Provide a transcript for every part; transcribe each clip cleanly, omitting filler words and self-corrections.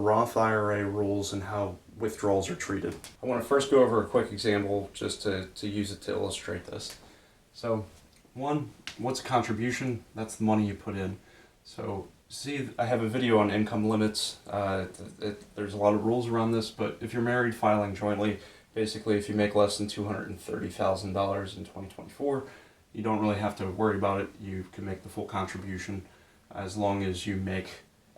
Roth IRA rules and how withdrawals are treated. I want to first go over a quick example just to use it to illustrate this. So, one, what's a contribution? That's the money you put in. So, see, I have a video on income limits. There's a lot of rules around this, but if you're married filing jointly, basically if you make less than $230,000 in 2024, you don't really have to worry about it. You can make the full contribution as long as you make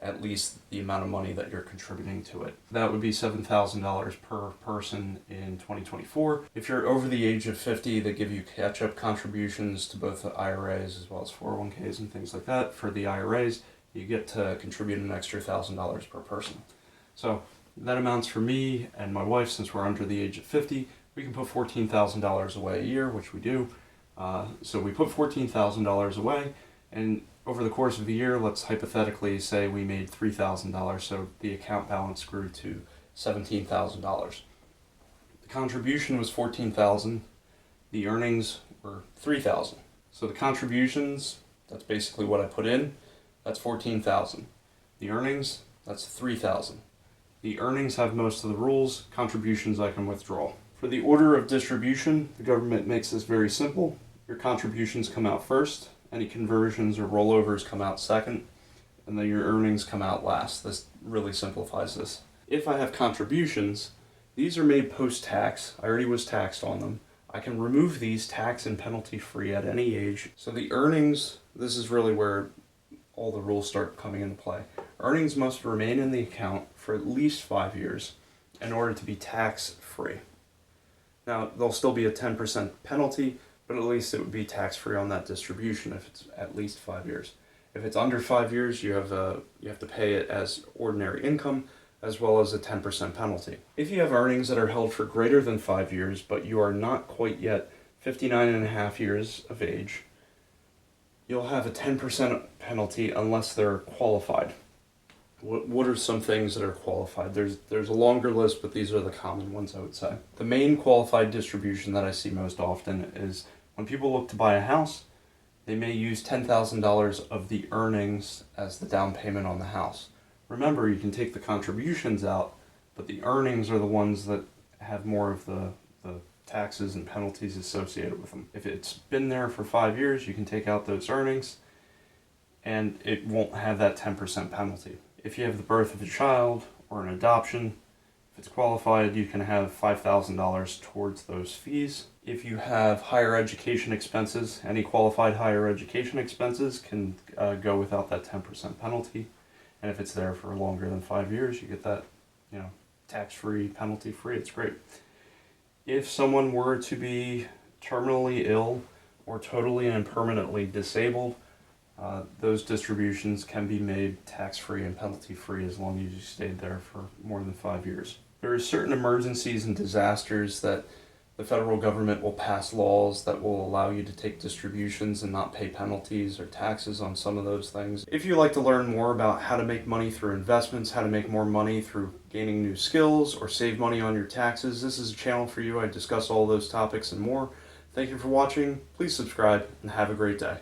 at least the amount of money that you're contributing to it. That would be $7,000 per person in 2024. If you're over the age of 50, they give you catch-up contributions to both the IRAs as well as 401ks and things like that. For the IRAs, you get to contribute an extra $1,000 per person. So that amounts for me and my wife, since we're under the age of 50, we can put $14,000 away a year, which we do. So we put $14,000 away, and over the course of the year, let's hypothetically say we made $3,000, so the account balance grew to $17,000. The contribution was $14,000. The earnings were $3,000. So the contributions, that's basically what I put in, that's $14,000. The earnings, that's $3,000. The earnings have most of the rules. Contributions I can withdraw. For the order of distribution, the government makes this very simple. Your contributions come out first. Any conversions or rollovers come out second, and then your earnings come out last. This really simplifies this. If I have contributions, these are made post-tax. I already was taxed on them. I can remove these tax and penalty free at any age. So the earnings, this is really where all the rules start coming into play. Earnings must remain in the account for at least 5 years in order to be tax free. Now, there'll still be a 10% penalty, but at least it would be tax-free on that distribution if it's at least 5 years. If it's under 5 years, you have to pay it as ordinary income, as well as a 10% penalty. If you have earnings that are held for greater than 5 years, but you are not quite yet 59.5 years of age, you'll have a 10% penalty unless they're qualified. What are some things that are qualified? There's a longer list, but these are the common ones, I would say. The main qualified distribution that I see most often is when people look to buy a house, they may use $10,000 of the earnings as the down payment on the house. Remember, you can take the contributions out, but the earnings are the ones that have more of the taxes and penalties associated with them. If it's been there for 5 years, you can take out those earnings, and it won't have that 10% penalty. If you have the birth of a child or an adoption, if it's qualified, you can have $5,000 towards those fees. If you have higher education expenses, any qualified higher education expenses can go without that 10% penalty. And if it's there for longer than 5 years, you get that, tax-free, penalty-free. It's great. If someone were to be terminally ill or totally and permanently disabled, those distributions can be made tax-free and penalty-free as long as you stayed there for more than 5 years. There are certain emergencies and disasters that the federal government will pass laws that will allow you to take distributions and not pay penalties or taxes on some of those things. If you'd like to learn more about how to make money through investments, how to make more money through gaining new skills, or save money on your taxes, this is a channel for you. I discuss all those topics and more. Thank you for watching. Please subscribe and have a great day.